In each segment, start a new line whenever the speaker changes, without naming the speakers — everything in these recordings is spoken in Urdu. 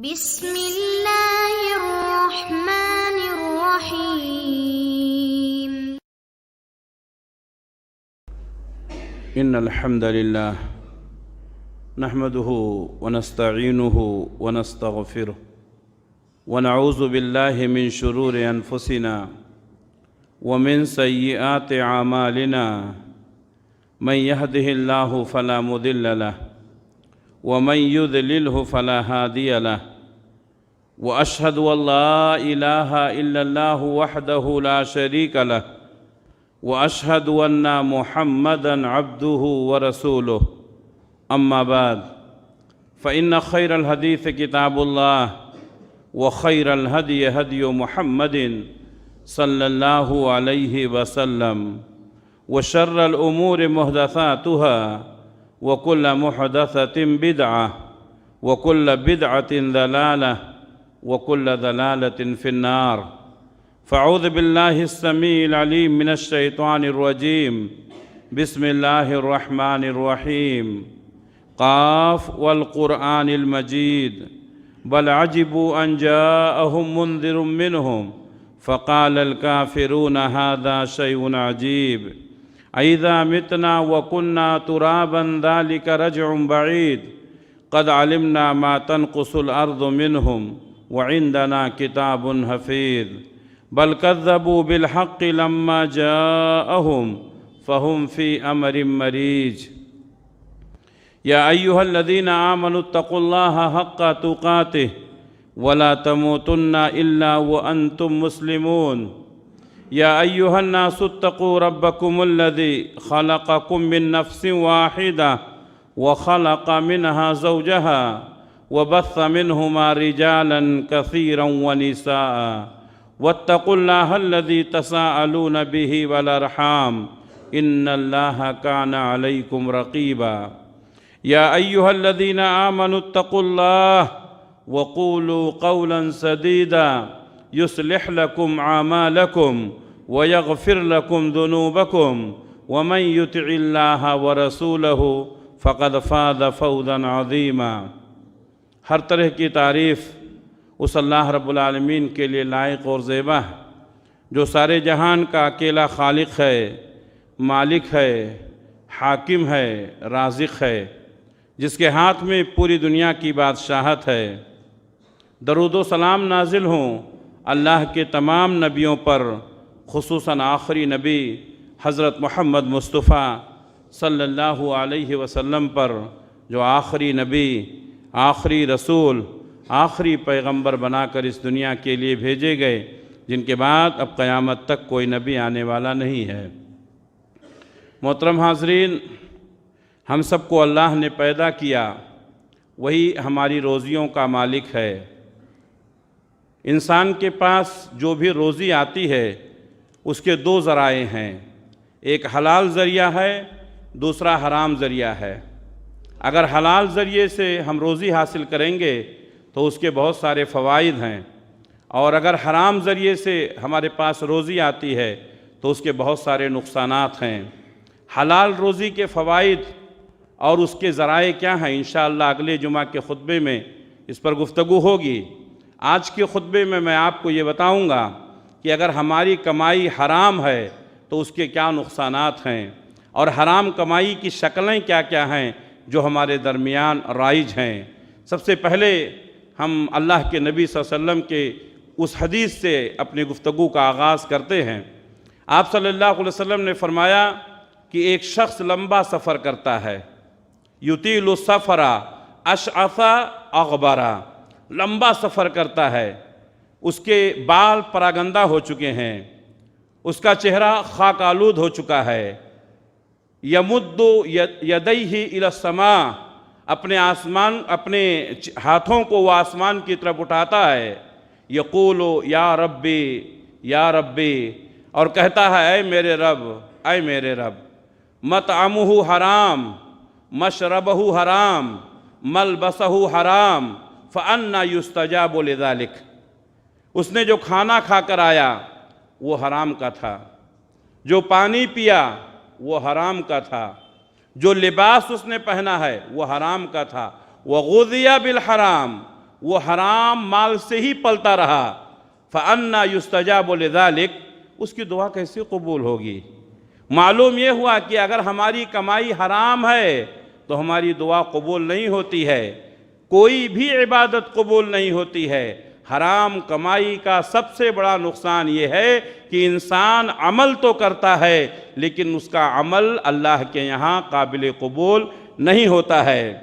بسم اللہ الرحمن الرحیم۔
ان الحمد للہ نحمده ونستعینه ونستغفره ونعوذ باللہ من شرور انفسنا ومن سیئات اعمالنا من يهده الله فلا مضل له ومن يضلله فلا هادي له واشهد ان لا اله الا الله وحده لا شريك له واشهد ان محمدا عبده ورسوله اما بعد فان خير الحديث كتاب الله وخير الهدي هدي محمد صلى الله عليه وسلم وشر الامور محدثاتها وكل محدثة بدعة وكل بدعة ضلالة وكل ضلالة في النار فأعوذ بالله السميع العليم من الشيطان الرجيم بسم الله الرحمن الرحيم قاف والقرآن المجيد بل عجبوا أن جاءهم منذر منهم فقال الكافرون هذا شيء عجيب أَإِذَا مِتْنَا وَكُنَّا تُرَابًا ذَلِكَ رَجْعٌ بَعِيدٌ قَدْ عَلِمْنَا مَا تَنْقُصُ الْأَرْضُ مِنْهُمْ وَعِنْدَنَا كِتَابٌ حَفِيظٌ بَلْ كَذَّبُوا بِالْحَقِّ لَمَّا جَاءَهُمْ فَهُمْ فِي أَمْرٍ مَرِيجٍ يَا أَيُّهَا الَّذِينَ آمَنُوا اتَّقُوا اللَّهَ حَقَّ تُقَاتِهِ وَلَا تَمُوتُنَّ إِلَّا وَأَنْتُمْ مُسْلِمُونَ يا أيها الناس اتقوا ربكم الذي خلقكم من نفس واحدة وخلق منها زوجها وبث منهما رجالا كثيرا ونساء واتقوا الله الذي تساءلون به والأرحام إن الله كان عليكم رقيبا يا أيها الذين آمنوا اتقوا الله وقولوا قولا سديدا يصلح لكم أعمالكم ويغفر لكم ذنوبكم ومن يطع الله ورسوله فقد فاز فوزا عظيما۔ ہر طرح کی تعریف اس اللہ رب العالمین کے لیے لائق اور زیبا ہے جو سارے جہان کا اکیلا خالق ہے، مالک ہے، حاکم ہے، رازق ہے، جس کے ہاتھ میں پوری دنیا کی بادشاہت ہے۔ درود و سلام نازل ہوں اللہ کے تمام نبیوں پر، خصوصاً آخری نبی حضرت محمد مصطفیٰ صلی اللہ علیہ وسلم پر، جو آخری نبی، آخری رسول، آخری پیغمبر بنا کر اس دنیا کے لیے بھیجے گئے، جن کے بعد اب قیامت تک کوئی نبی آنے والا نہیں ہے۔ محترم حاضرین، ہم سب کو اللہ نے پیدا کیا، وہی ہماری روزیوں کا مالک ہے۔ انسان کے پاس جو بھی روزی آتی ہے اس کے دو ذرائع ہیں، ایک حلال ذریعہ ہے، دوسرا حرام ذریعہ ہے۔ اگر حلال ذریعے سے ہم روزی حاصل کریں گے تو اس کے بہت سارے فوائد ہیں، اور اگر حرام ذریعے سے ہمارے پاس روزی آتی ہے تو اس کے بہت سارے نقصانات ہیں۔ حلال روزی کے فوائد اور اس کے ذرائع کیا ہیں، انشاءاللہ اگلے جمعہ کے خطبے میں اس پر گفتگو ہوگی۔ آج کے خطبے میں آپ کو یہ بتاؤں گا کہ اگر ہماری کمائی حرام ہے تو اس کے کیا نقصانات ہیں، اور حرام کمائی کی شکلیں کیا کیا ہیں جو ہمارے درمیان رائج ہیں۔ سب سے پہلے ہم اللہ کے نبی صلی اللہ علیہ وسلم کے اس حدیث سے اپنی گفتگو کا آغاز کرتے ہیں۔ آپ صلی اللہ علیہ وسلم نے فرمایا کہ ایک شخص لمبا سفر کرتا ہے، یطیل السفر اشعث اغبر، لمبا سفر کرتا ہے، اس کے بال پراگندہ ہو چکے ہیں، اس کا چہرہ خاک آلود ہو چکا ہے، یمد یدیہ الی السماء، اپنے ہاتھوں کو وہ آسمان کی طرف اٹھاتا ہے، یقول یا ربی یا ربی، اور کہتا ہے اے میرے رب، اے میرے رب، مطعمہ حرام، مشربہ حرام، ملبسہ حرام، فَأَنَّا يُسْتَجَابُ لِذَلِكَ۔ اس نے جو کھانا کھا کر آیا وہ حرام کا تھا، جو پانی پیا وہ حرام کا تھا، جو لباس اس نے پہنا ہے وہ حرام کا تھا، وَغُذِيَ بِالْحَرَام، وہ حرام مال سے ہی پلتا رہا، فَأَنَّا يُسْتَجَابُ لِذَلِكَ، اس کی دعا کیسے قبول ہوگی؟ معلوم یہ ہوا کہ اگر ہماری کمائی حرام ہے تو ہماری دعا قبول نہیں ہوتی ہے، کوئی بھی عبادت قبول نہیں ہوتی ہے۔ حرام کمائی کا سب سے بڑا نقصان یہ ہے کہ انسان عمل تو کرتا ہے لیکن اس کا عمل اللہ کے یہاں قابل قبول نہیں ہوتا ہے۔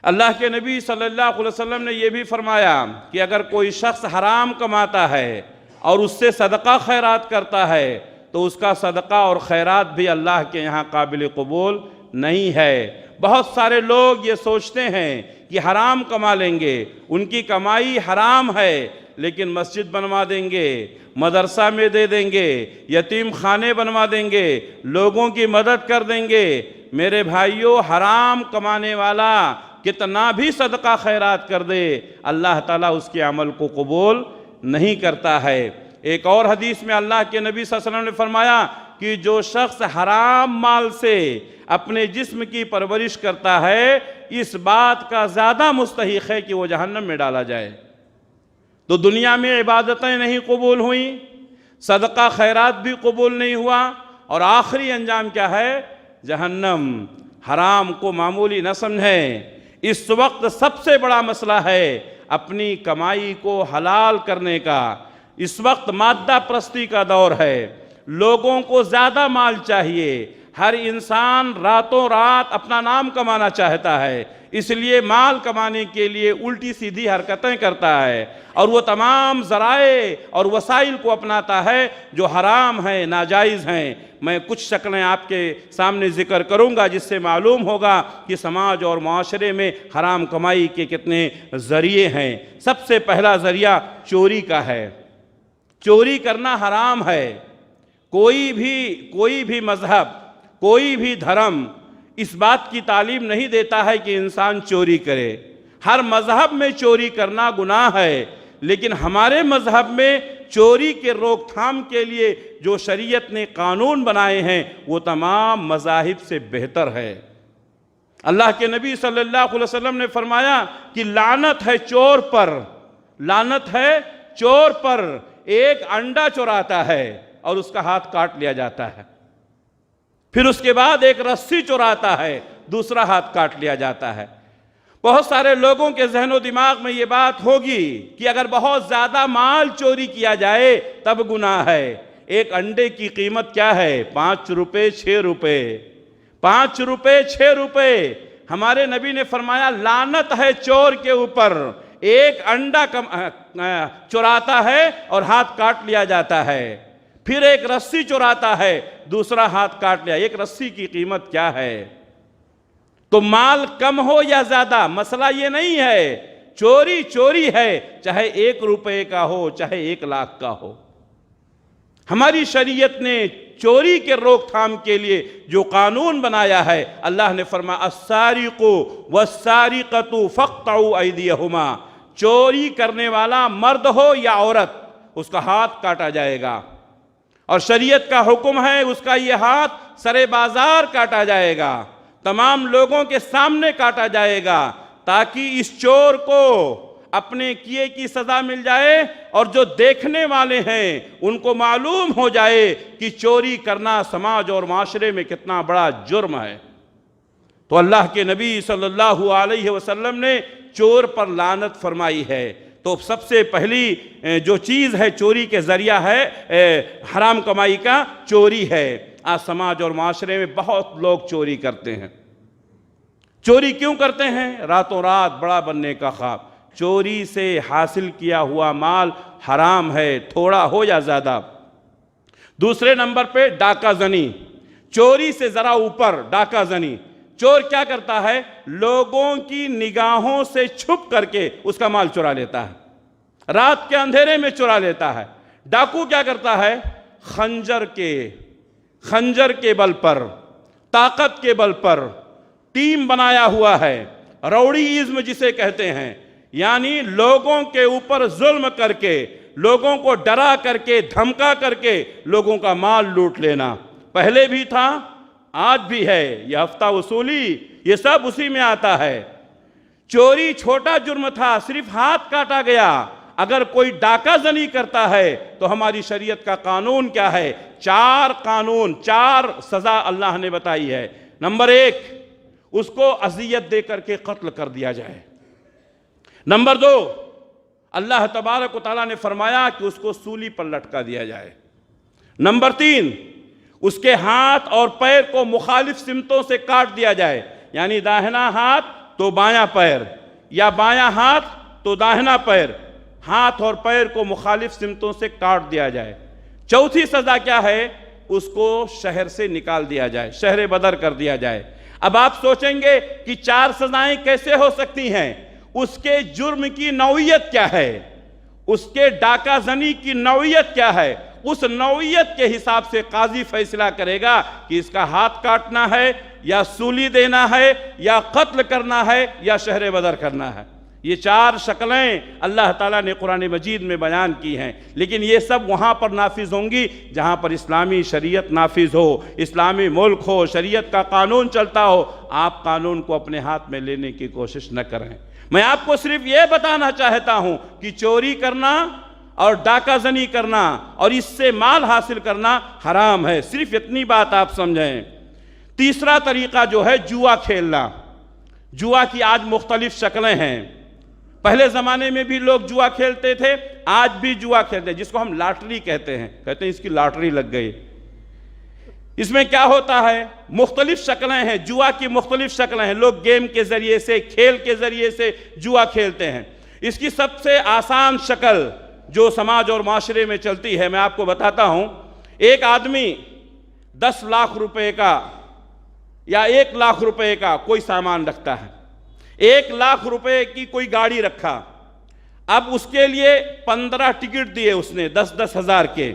اللہ کے نبی صلی اللہ علیہ وسلم نے یہ بھی فرمایا کہ اگر کوئی شخص حرام کماتا ہے اور اس سے صدقہ خیرات کرتا ہے تو اس کا صدقہ اور خیرات بھی اللہ کے یہاں قابل قبول نہیں ہے۔ بہت سارے لوگ یہ سوچتے ہیں کہ حرام کما لیں گے، ان کی کمائی حرام ہے لیکن مسجد بنوا دیں گے، مدرسہ میں دے دیں گے، یتیم خانے بنوا دیں گے، لوگوں کی مدد کر دیں گے۔ میرے بھائیوں، حرام کمانے والا کتنا بھی صدقہ خیرات کر دے، اللہ تعالیٰ اس کے عمل کو قبول نہیں کرتا ہے۔ ایک اور حدیث میں اللہ کے نبی صلی اللہ علیہ وسلم نے فرمایا کہ جو شخص حرام مال سے اپنے جسم کی پرورش کرتا ہے، اس بات کا زیادہ مستحق ہے کہ وہ جہنم میں ڈالا جائے۔ تو دنیا میں عبادتیں نہیں قبول ہوئیں، صدقہ خیرات بھی قبول نہیں ہوا، اور آخری انجام کیا ہے؟ جہنم۔ حرام کو معمولی نہ سمجھیں، اس وقت سب سے بڑا مسئلہ ہے اپنی کمائی کو حلال کرنے کا۔ اس وقت مادہ پرستی کا دور ہے، لوگوں کو زیادہ مال چاہیے، ہر انسان راتوں رات اپنا نام کمانا چاہتا ہے، اس لیے مال کمانے کے لیے الٹی سیدھی حرکتیں کرتا ہے، اور وہ تمام ذرائع اور وسائل کو اپناتا ہے جو حرام ہیں، ناجائز ہیں۔ میں کچھ شکلیں آپ کے سامنے ذکر کروں گا جس سے معلوم ہوگا کہ سماج اور معاشرے میں حرام کمائی کے کتنے ذریعے ہیں۔ سب سے پہلا ذریعہ چوری کا ہے۔ چوری کرنا حرام ہے۔ کوئی بھی مذہب، کوئی بھی دھرم اس بات کی تعلیم نہیں دیتا ہے کہ انسان چوری کرے۔ ہر مذہب میں چوری کرنا گناہ ہے، لیکن ہمارے مذہب میں چوری کے روک تھام کے لیے جو شریعت نے قانون بنائے ہیں وہ تمام مذاہب سے بہتر ہے۔ اللہ کے نبی صلی اللہ علیہ وسلم نے فرمایا کہ لعنت ہے چور پر، لعنت ہے چور پر، ایک انڈا چراتا ہے اور اس کا ہاتھ کاٹ لیا جاتا ہے، پھر اس کے بعد ایک رسی چراتا ہے، دوسرا ہاتھ کاٹ لیا جاتا ہے۔ بہت سارے لوگوں کے ذہن و دماغ میں یہ بات ہوگی کہ اگر بہت زیادہ مال چوری کیا جائے تب گناہ ہے۔ ایک انڈے کی قیمت کیا ہے؟ 5 روپے 6 روپے، 5 روپے 6 روپے۔ ہمارے نبی نے فرمایا لعنت ہے چور کے اوپر، ایک انڈا چراتا ہے اور ہاتھ کاٹ لیا جاتا ہے، پھر ایک رسی چراتا ہے، دوسرا ہاتھ کاٹ لیا۔ ایک رسی کی قیمت کیا ہے؟ تو مال کم ہو یا زیادہ، مسئلہ یہ نہیں ہے، چوری چوری ہے، چاہے 1 روپے کا ہو چاہے 1 لاکھ کا ہو۔ ہماری شریعت نے چوری کے روک تھام کے لیے جو قانون بنایا ہے، اللہ نے فرمایا السارق والسارقۃ فاقطعوا ایدیہما، چوری کرنے والا مرد ہو یا عورت، اس کا ہاتھ کاٹا جائے گا، اور شریعت کا حکم ہے اس کا یہ ہاتھ سرے بازار کاٹا جائے گا، تمام لوگوں کے سامنے کاٹا جائے گا، تاکہ اس چور کو اپنے کیے کی سزا مل جائے اور جو دیکھنے والے ہیں ان کو معلوم ہو جائے کہ چوری کرنا سماج اور معاشرے میں کتنا بڑا جرم ہے۔ تو اللہ کے نبی صلی اللہ علیہ وسلم نے چور پر لعنت فرمائی ہے۔ تو سب سے پہلی جو چیز ہے چوری کے ذریعہ ہے حرام کمائی کا، چوری ہے۔ آج سماج اور معاشرے میں بہت لوگ چوری کرتے ہیں۔ چوری کیوں کرتے ہیں؟ راتوں رات بڑا بننے کا خواب۔ چوری سے حاصل کیا ہوا مال حرام ہے، تھوڑا ہو یا زیادہ۔ دوسرے نمبر پہ ڈاکہ زنی، چوری سے ذرا اوپر ڈاکہ زنی۔ چور کیا کرتا ہے؟ لوگوں کی نگاہوں سے چھپ کر کے اس کا مال چرا لیتا ہے، رات کے اندھیرے میں چرا لیتا ہے۔ ڈاکو کیا کرتا ہے؟ خنجر کے بل پر، طاقت کے بل پر ٹیم بنایا ہوا ہے، روڑیزم جسے کہتے ہیں، یعنی لوگوں کے اوپر ظلم کر کے، لوگوں کو ڈرا کر کے، دھمکا کر کے لوگوں کا مال لوٹ لینا۔ پہلے بھی تھا، آج بھی ہے، یہ ہفتہ وصولی، یہ سب اسی میں آتا ہے۔ چوری چھوٹا جرم تھا، صرف ہاتھ کاٹا گیا۔ اگر کوئی ڈاکہ زنی کرتا ہے تو ہماری شریعت کا قانون کیا ہے؟ 4 قانون، 4 سزا اللہ نے بتائی ہے۔ نمبر 1، اس کو اذیت دے کر کے قتل کر دیا جائے۔ نمبر 2، اللہ تبارک و تعالیٰ نے فرمایا کہ اس کو سولی پر لٹکا دیا جائے۔ نمبر 3، اس کے ہاتھ اور پیر کو مخالف سمتوں سے کاٹ دیا جائے، یعنی داہنا ہاتھ تو بایاں پیر، یا بایاں ہاتھ تو داہنا پیر، ہاتھ اور پیر کو مخالف سمتوں سے کاٹ دیا جائے۔ چوتھی سزا کیا ہے؟ اس کو شہر سے نکال دیا جائے، شہر بدر کر دیا جائے۔ اب آپ سوچیں گے کہ 4 سزائیں کیسے ہو سکتی ہیں؟ اس کے جرم کی نوعیت کیا ہے؟ اس کے ڈاکہ زنی کی نوعیت کیا ہے؟ اس نوعیت کے حساب سے قاضی فیصلہ کرے گا کہ اس کا ہاتھ کاٹنا ہے، یا سولی دینا ہے، یا قتل کرنا ہے، یا شہر بدر کرنا ہے۔ یہ 4 شکلیں اللہ تعالیٰ نے قرآن مجید میں بیان کی ہیں، لیکن یہ سب وہاں پر نافذ ہوں گی جہاں پر اسلامی شریعت نافذ ہو، اسلامی ملک ہو، شریعت کا قانون چلتا ہو۔ آپ قانون کو اپنے ہاتھ میں لینے کی کوشش نہ کریں۔ میں آپ کو صرف یہ بتانا چاہتا ہوں کہ چوری کرنا اور ڈاکہ زنی کرنا اور اس سے مال حاصل کرنا حرام ہے، صرف اتنی بات آپ سمجھیں۔ تیسرا طریقہ جو ہے جوا کھیلنا۔ جوا کی آج مختلف شکلیں ہیں۔ پہلے زمانے میں بھی لوگ جوا کھیلتے تھے، آج بھی جوا کھیلتے ہیں، جس کو ہم لاٹری کہتے ہیں اس کی لاٹری لگ گئی۔ اس میں کیا ہوتا ہے؟ مختلف شکلیں ہیں، جوا کی مختلف شکلیں ہیں۔ لوگ گیم کے ذریعے سے، کھیل کے ذریعے سے جوا کھیلتے ہیں۔ اس کی سب سے آسان شکل جو سماج اور معاشرے میں چلتی ہے، میں آپ کو بتاتا ہوں۔ ایک آدمی 10 لاکھ روپے کا یا 1 لاکھ روپے کا کوئی سامان رکھتا ہے، 1 لاکھ روپے کی کوئی گاڑی رکھا۔ اب اس کے لیے 15 ٹکٹ دیے اس نے 10-10 ہزار کے،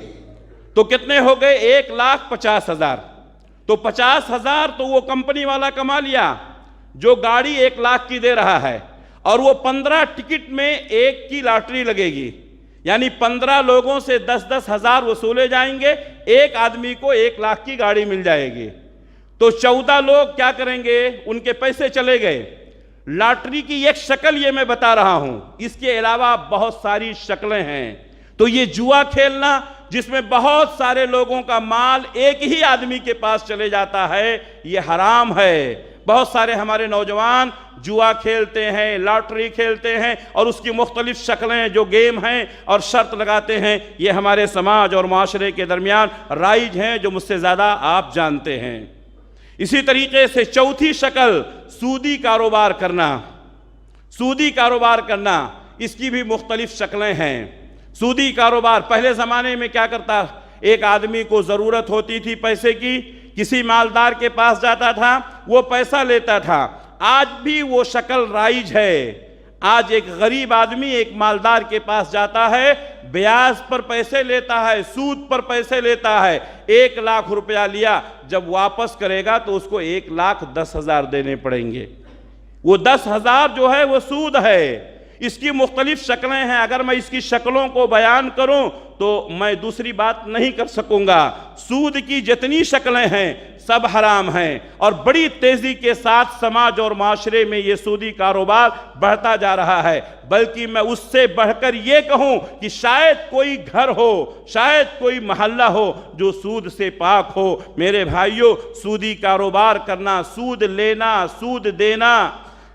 تو کتنے ہو گئے؟ 1,50,000۔ تو 50,000 تو وہ کمپنی والا کما لیا جو گاڑی 1 لاکھ کی دے رہا ہے، اور وہ 15 ٹکٹ میں 1 کی لاٹری لگے گی، یعنی 15 لوگوں سے 10-10 ہزار وصولے جائیں گے، ایک آدمی کو 1 لاکھ کی گاڑی مل جائے گی۔ تو 14 لوگ کیا کریں گے؟ ان کے پیسے چلے گئے۔ لاٹری کی ایک شکل یہ میں بتا رہا ہوں، اس کے علاوہ بہت ساری شکلیں ہیں۔ تو یہ جوا کھیلنا جس میں بہت سارے لوگوں کا مال ایک ہی آدمی کے پاس چلے جاتا ہے، یہ حرام ہے۔ بہت سارے ہمارے نوجوان جوا کھیلتے ہیں، لاٹری کھیلتے ہیں، اور اس کی مختلف شکلیں جو گیم ہیں اور شرط لگاتے ہیں، یہ ہمارے سماج اور معاشرے کے درمیان رائج ہیں، جو مجھ سے زیادہ آپ جانتے ہیں۔ اسی طریقے سے چوتھی شکل سودی کاروبار کرنا۔ سودی کاروبار کرنا، اس کی بھی مختلف شکلیں ہیں۔ سودی کاروبار پہلے زمانے میں کیا کرتا؟ ایک آدمی کو ضرورت ہوتی تھی پیسے کی، کسی مالدار کے پاس جاتا تھا، وہ پیسہ لیتا تھا۔ آج بھی وہ شکل رائج ہے۔ آج ایک غریب آدمی ایک مالدار کے پاس جاتا ہے، بیاج پر پیسے لیتا ہے، سود پر پیسے لیتا ہے۔ 1 لاکھ روپیہ لیا، جب واپس کرے گا تو اس کو 1,10,000 دینے پڑیں گے۔ وہ 10,000 جو ہے وہ سود ہے۔ اس کی مختلف شکلیں ہیں، اگر میں اس کی شکلوں کو بیان کروں تو میں دوسری بات نہیں کر سکوں گا۔ سود کی جتنی شکلیں ہیں سب حرام ہیں، اور بڑی تیزی کے ساتھ سماج اور معاشرے میں یہ سودی کاروبار بڑھتا جا رہا ہے۔ بلکہ میں اس سے بڑھ کر یہ کہوں کہ شاید کوئی گھر ہو، شاید کوئی محلہ ہو جو سود سے پاک ہو۔ میرے بھائیوں، سودی کاروبار کرنا، سود لینا، سود دینا،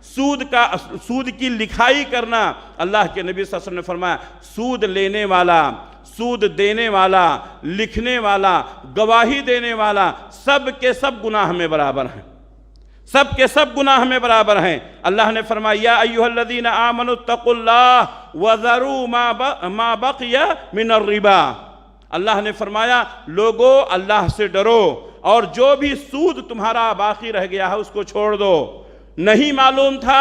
سود کی لکھائی کرنا، اللہ کے نبی صلی اللہ علیہ وسلم نے فرمایا سود لینے والا، سود دینے والا، لکھنے والا، گواہی دینے والا، سب کے سب گناہ میں برابر ہیں، سب کے سب گناہ میں برابر ہیں۔ اللہ نے فرمایا یا ایھا الذین آمنوا اتقوا اللہ وذروا ما بقی من الربا۔ اللہ نے فرمایا لوگو اللہ سے ڈرو، اور جو بھی سود تمہارا باقی رہ گیا ہے اس کو چھوڑ دو۔ نہیں معلوم تھا،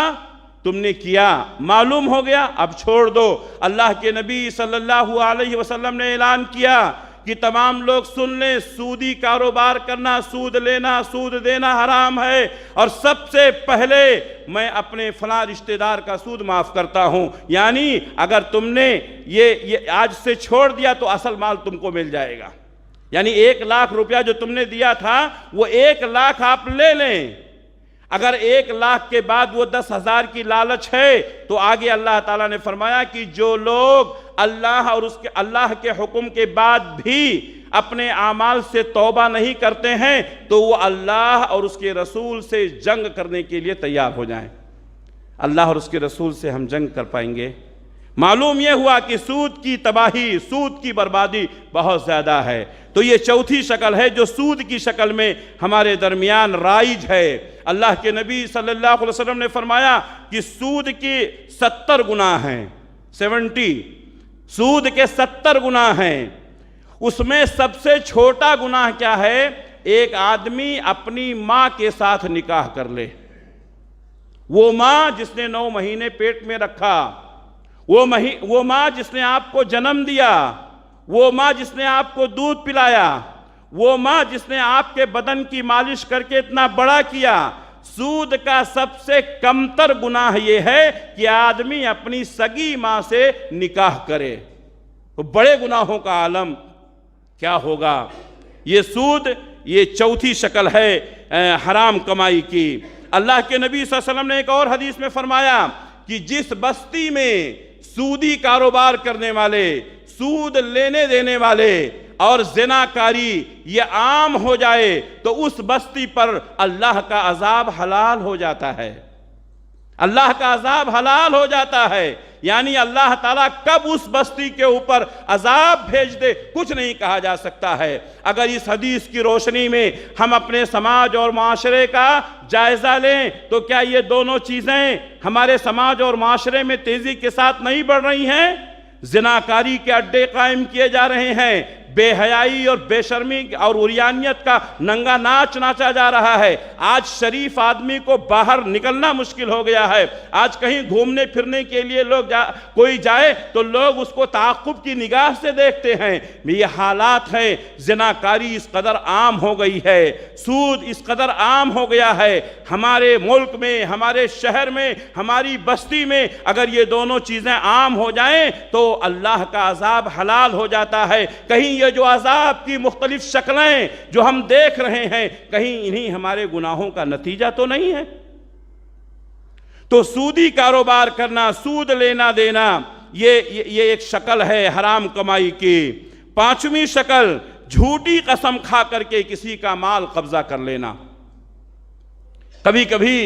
تم نے کیا، معلوم ہو گیا، اب چھوڑ دو۔ اللہ کے نبی صلی اللہ علیہ وسلم نے اعلان کیا کہ تمام لوگ سن لیں، سودی کاروبار کرنا، سود لینا، سود دینا حرام ہے، اور سب سے پہلے میں اپنے فلاں رشتہ دار کا سود معاف کرتا ہوں۔ یعنی اگر تم نے یہ آج سے چھوڑ دیا تو اصل مال تم کو مل جائے گا۔ یعنی 1 لاکھ روپیہ جو تم نے دیا تھا وہ 1 لاکھ آپ لے لیں۔ اگر 1,00,000 کے بعد وہ 10,000 کی لالچ ہے تو آگے اللہ تعالیٰ نے فرمایا کہ جو لوگ اللہ کے حکم کے بعد بھی اپنے اعمال سے توبہ نہیں کرتے ہیں تو وہ اللہ اور اس کے رسول سے جنگ کرنے کے لیے تیار ہو جائیں۔ اللہ اور اس کے رسول سے ہم جنگ کر پائیں گے؟ معلوم یہ ہوا کہ سود کی تباہی، سود کی بربادی بہت زیادہ ہے۔ تو یہ چوتھی شکل ہے جو سود کی شکل میں ہمارے درمیان رائج ہے۔ اللہ کے نبی صلی اللہ علیہ وسلم نے فرمایا کہ سود کی 70 گناہ ہیں، 70 سود کے 70 گناہ ہیں۔ اس میں سب سے چھوٹا گناہ کیا ہے؟ ایک آدمی اپنی ماں کے ساتھ نکاح کر لے۔ وہ ماں جس نے 9 مہینے پیٹ میں رکھا، وہ ماں جس نے آپ کو جنم دیا، وہ ماں جس نے آپ کو دودھ پلایا، وہ ماں جس نے آپ کے بدن کی مالش کر کے اتنا بڑا کیا۔ سود کا سب سے کمتر گناہ یہ ہے کہ آدمی اپنی سگی ماں سے نکاح کرے۔ تو بڑے گناہوں کا عالم کیا ہوگا؟ یہ سود، یہ چوتھی شکل ہے حرام کمائی کی۔ اللہ کے نبی صلی اللہ علیہ وسلم نے ایک اور حدیث میں فرمایا کہ جس بستی میں سودی کاروبار کرنے والے، سود لینے دینے والے اور زناکاری یہ عام ہو جائے تو اس بستی پر اللہ کا عذاب حلال ہو جاتا ہے۔ اللہ کا عذاب حلال ہو جاتا ہے، یعنی اللہ تعالیٰ کب اس بستی کے اوپر عذاب بھیج دے کچھ نہیں کہا جا سکتا ہے۔ اگر اس حدیث کی روشنی میں ہم اپنے سماج اور معاشرے کا جائزہ لیں تو کیا یہ دونوں چیزیں ہمارے سماج اور معاشرے میں تیزی کے ساتھ نہیں بڑھ رہی ہیں؟ زناکاری کے اڈے قائم کیے جا رہے ہیں، بے حیائی اور بے شرمی اور عریانیت کا ننگا ناچ ناچا جا رہا ہے۔ آج شریف آدمی کو باہر نکلنا مشکل ہو گیا ہے۔ آج کہیں گھومنے پھرنے کے لیے کوئی جائے تو لوگ اس کو تعقب کی نگاہ سے دیکھتے ہیں۔ یہ حالات ہیں، زناکاری اس قدر عام ہو گئی ہے، سود اس قدر عام ہو گیا ہے۔ ہمارے ملک میں، ہمارے شہر میں، ہماری بستی میں اگر یہ دونوں چیزیں عام ہو جائیں تو اللہ کا عذاب حلال ہو جاتا ہے۔ کہیں یہ جو عذاب کی مختلف شکلیں جو ہم دیکھ رہے ہیں، کہیں انہی ہمارے گناہوں کا نتیجہ تو نہیں ہے؟ تو سودی کاروبار کرنا، سود لینا دینا، یہ ایک شکل ہے حرام کمائی کی۔ 5ویں شکل، جھوٹی قسم کھا کر کے کسی کا مال قبضہ کر لینا۔ کبھی کبھی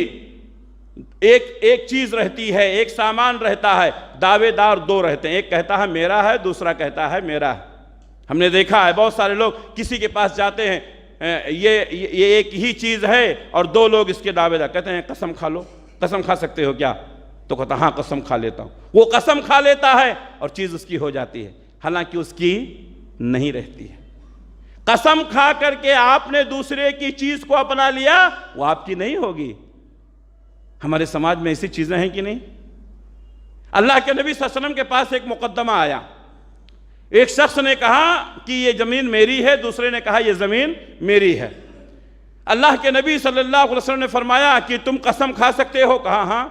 ایک چیز رہتی ہے، ایک سامان رہتا ہے، دعوے دار 2 رہتے ہیں، ایک کہتا ہے میرا ہے، دوسرا کہتا ہے میرا ہے۔ ہم نے دیکھا ہے بہت سارے لوگ کسی کے پاس جاتے ہیں، یہ ایک ہی چیز ہے اور 2 لوگ اس کے دعوے دار، کہتے ہیں قسم کھا لو، قسم کھا سکتے ہو کیا؟ تو کہتا ہاں قسم کھا لیتا ہوں۔ وہ قسم کھا لیتا ہے اور چیز اس کی ہو جاتی ہے، حالانکہ اس کی نہیں رہتی ہے۔ قسم کھا کر کے آپ نے دوسرے کی چیز کو اپنا لیا، وہ آپ کی نہیں ہوگی۔ ہمارے سماج میں ایسی چیزیں ہیں کہ نہیں؟ اللہ کے نبی صلی اللہ علیہ وسلم کے پاس ایک مقدمہ آیا، ایک شخص نے کہا کہ یہ زمین میری ہے، دوسرے نے کہا یہ زمین میری ہے۔ اللہ کے نبی صلی اللہ علیہ وسلم نے فرمایا کہ تم قسم کھا سکتے ہو؟ کہا ہاں۔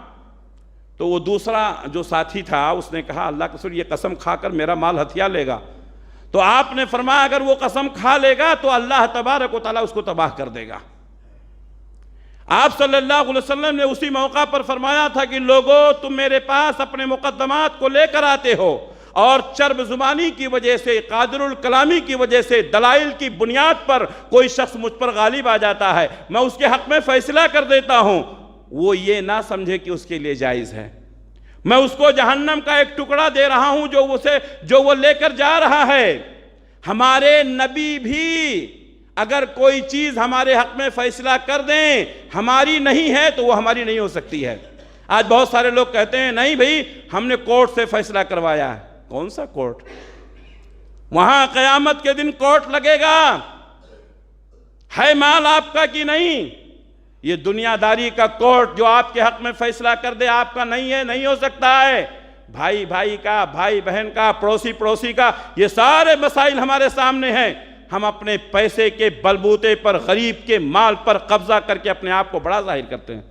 تو وہ دوسرا جو ساتھی تھا اس نے کہا اللہ کے رسول یہ قسم کھا کر میرا مال ہتھیا لے گا۔ تو آپ نے فرمایا اگر وہ قسم کھا لے گا تو اللہ تبارک و تعالیٰ اس کو تباہ کر دے گا۔ آپ صلی اللہ علیہ وسلم نے اسی موقع پر فرمایا تھا کہ لوگو تم میرے پاس اپنے مقدمات کو لے کر آتے ہو اور چرب زبانی کی وجہ سے، قادر الکلامی کی وجہ سے، دلائل کی بنیاد پر کوئی شخص مجھ پر غالب آ جاتا ہے، میں اس کے حق میں فیصلہ کر دیتا ہوں، وہ یہ نہ سمجھے کہ اس کے لیے جائز ہے۔ میں اس کو جہنم کا ایک ٹکڑا دے رہا ہوں جو وہ لے کر جا رہا ہے۔ ہمارے نبی بھی اگر کوئی چیز ہمارے حق میں فیصلہ کر دیں، ہماری نہیں ہے تو وہ ہماری نہیں ہو سکتی ہے۔ آج بہت سارے لوگ کہتے ہیں نہیں بھئی ہم نے کورٹ سے فیصلہ کروایا ہے۔ کون سا کورٹ؟ وہاں قیامت کے دن کورٹ لگے گا، ہے مال آپ کا کہ نہیں؟ یہ دنیا داری کا کورٹ جو آپ کے حق میں فیصلہ کر دے آپ کا نہیں ہے، نہیں ہو سکتا ہے۔ بھائی بھائی کا، بھائی بہن کا، پڑوسی پڑوسی کا، یہ سارے مسائل ہمارے سامنے ہیں۔ ہم اپنے پیسے کے بلبوتے پر، غریب کے مال پر قبضہ کر کے اپنے آپ کو بڑا ظاہر کرتے ہیں۔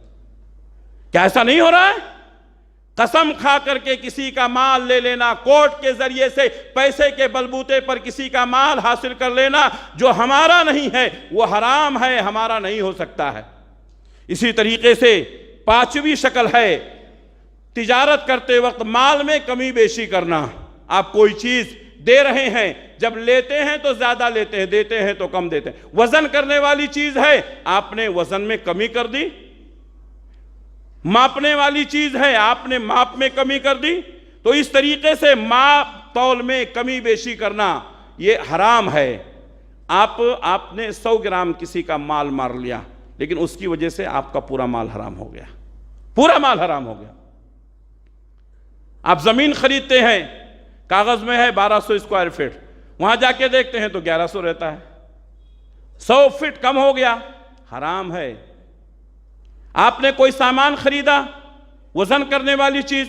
کیا ایسا نہیں ہو رہا ہے؟ قسم کھا کر کے کسی کا مال لے لینا، کورٹ کے ذریعے سے پیسے کے بلبوتے پر کسی کا مال حاصل کر لینا جو ہمارا نہیں ہے وہ حرام ہے، ہمارا نہیں ہو سکتا ہے۔ اسی طریقے سے پانچویں شکل ہے تجارت کرتے وقت مال میں کمی بیشی کرنا۔ آپ کوئی چیز دے رہے ہیں، جب لیتے ہیں تو زیادہ لیتے ہیں، دیتے ہیں تو کم دیتے ہیں۔ وزن کرنے والی چیز ہے، آپ نے وزن میں کمی کر دی۔ ماپنے والی چیز ہے، آپ نے ماپ میں کمی کر دی۔ تو اس طریقے سے ماپ تول میں کمی بیشی کرنا یہ حرام ہے۔ آپ نے 100 گرام کسی کا مال مار لیا، لیکن اس کی وجہ سے آپ کا پورا مال حرام ہو گیا، پورا مال حرام ہو گیا۔ آپ زمین خریدتے ہیں، کاغذ میں ہے 1200 اسکوائر فٹ، وہاں جا کے دیکھتے ہیں تو 1100 رہتا ہے، 100 فٹ کم ہو گیا، حرام ہے۔ آپ نے کوئی سامان خریدا، وزن کرنے والی چیز،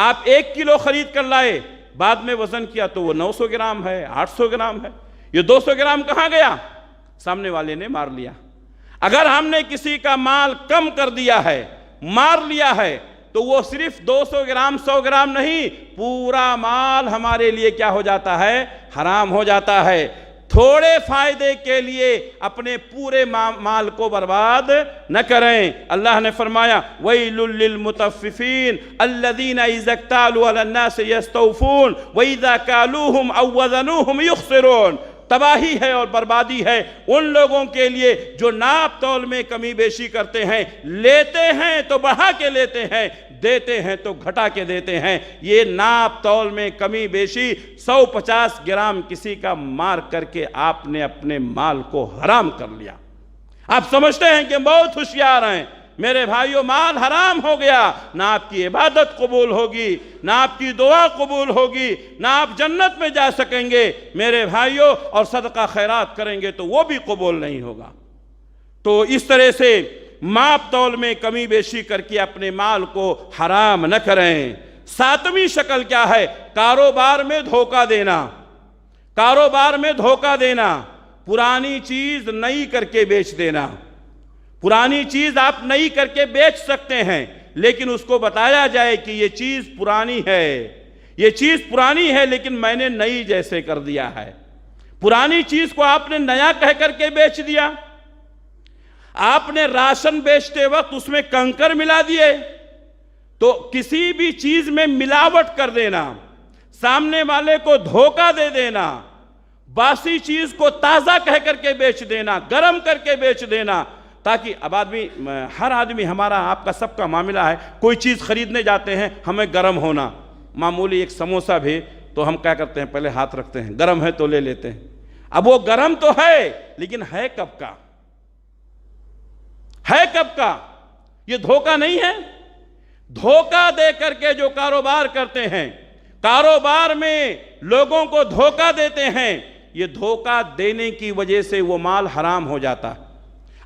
آپ 1 کلو خرید کر لائے، بعد میں وزن کیا تو وہ 900 گرام ہے، 800 گرام ہے، یہ 200 گرام کہاں گیا؟ سامنے والے نے مار لیا۔ اگر ہم نے کسی کا مال کم کر دیا ہے، مار لیا ہے، تو وہ صرف 200 گرام 100 گرام نہیں، پورا مال ہمارے لیے کیا ہو جاتا ہے؟ حرام ہو جاتا ہے۔ تھوڑے فائدے کے لیے اپنے پورے مال کو برباد نہ کریں۔ اللہ نے فرمایا وَيْلٌ لِّلْمُطَفِّفِينَ الَّذِينَ إِذَا اكْتَالُوا عَلَى النَّاسِ يَسْتَوْفُونَ وَإِذَا كَالُوهُمْ أَوْ وَّزَنُوهُمْ يُخْسِرُونَ۔ تباہی ہے اور بربادی ہے ان لوگوں کے لیے جو ناپ تول میں کمی بیشی کرتے ہیں، لیتے ہیں تو بڑھا کے لیتے ہیں، دیتے ہیں تو گھٹا کے دیتے ہیں۔ یہ ناپ تول میں کمی بیشی 150 گرام کسی کا مار کر کے آپ نے اپنے مال کو حرام کر لیا۔ آپ سمجھتے ہیں کہ بہت ہوشیار ہیں، میرے بھائیو مال حرام ہو گیا، نہ آپ کی عبادت قبول ہوگی، نہ آپ کی دعا قبول ہوگی، نہ آپ جنت میں جا سکیں گے میرے بھائیو، اور صدقہ خیرات کریں گے تو وہ بھی قبول نہیں ہوگا۔ تو اس طرح سے ماپ تول میں کمی بیشی کر کے اپنے مال کو حرام نہ کریں۔ 7ویں شکل کیا ہے؟ کاروبار میں دھوکہ دینا۔ کاروبار میں دھوکہ دینا، پرانی چیز نئی کر کے بیچ دینا۔ پرانی چیز آپ نئی کر کے بیچ سکتے ہیں، لیکن اس کو بتایا جائے کہ یہ چیز پرانی ہے، یہ چیز پرانی ہے لیکن میں نے نئی جیسے کر دیا ہے۔ پرانی چیز کو آپ نے نیا کہہ کر کے بیچ دیا۔ آپ نے راشن بیچتے وقت اس میں کنکر ملا دیے۔ تو کسی بھی چیز میں ملاوٹ کر دینا، سامنے والے کو دھوکہ دے دینا، باسی چیز کو تازہ کہہ کر کے بیچ دینا، گرم کر کے بیچ دینا، تاکہ اب ہر آدمی ہمارا آپ کا سب کا معاملہ ہے، کوئی چیز خریدنے جاتے ہیں ہمیں گرم ہونا، معمولی ایک سموسہ بھی تو ہم کیا کرتے ہیں؟ پہلے ہاتھ رکھتے ہیں، گرم ہے تو لے لیتے ہیں۔ اب وہ گرم تو ہے لیکن ہے کب کا؟ ہے کب کا؟ یہ دھوکہ نہیں ہے؟ دھوکہ دے کر کے جو کاروبار کرتے ہیں، کاروبار میں لوگوں کو دھوکہ دیتے ہیں، یہ دھوکہ دینے کی وجہ سے وہ مال حرام ہو جاتا۔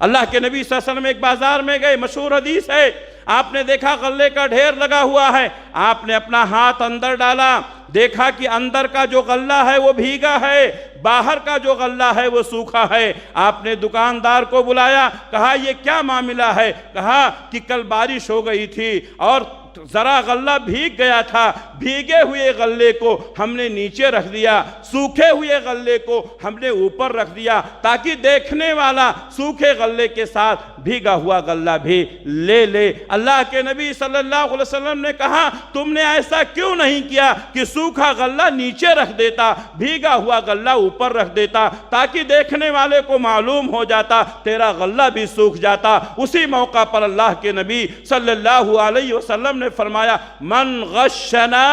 اللہ کے نبی صلی اللہ علیہ وسلم ایک بازار میں گئے، مشہور حدیث ہے، آپ نے دیکھا غلے کا ڈھیر لگا ہوا ہے، آپ نے اپنا ہاتھ اندر ڈالا، دیکھا کہ اندر کا جو غلہ ہے وہ بھیگا ہے، باہر کا جو غلہ ہے وہ سوکھا ہے۔ آپ نے دکاندار کو بلایا، کہا یہ کیا معاملہ ہے؟ کہا کہ کل بارش ہو گئی تھی اور ذرا غلہ بھیگ گیا تھا، بھیگے ہوئے غلے کو ہم نے نیچے رکھ دیا، سوکھے ہوئے غلے کو ہم نے اوپر رکھ دیا، تاکہ دیکھنے والا سوکھے غلے کے ساتھ بھیگا ہوا غلہ بھی لے لے۔ اللہ کے نبی صلی اللہ علیہ وسلم نے کہا تم نے ایسا کیوں نہیں کیا کہ سوکھا غلہ نیچے رکھ دیتا، بھیگا ہوا غلہ اوپر رکھ دیتا، تاکہ دیکھنے والے کو معلوم ہو جاتا، تیرا غلہ بھی سوکھ جاتا۔ اسی موقع پر اللہ کے نبی صلی اللہ علیہ وسلم نے فرمایا من غشنا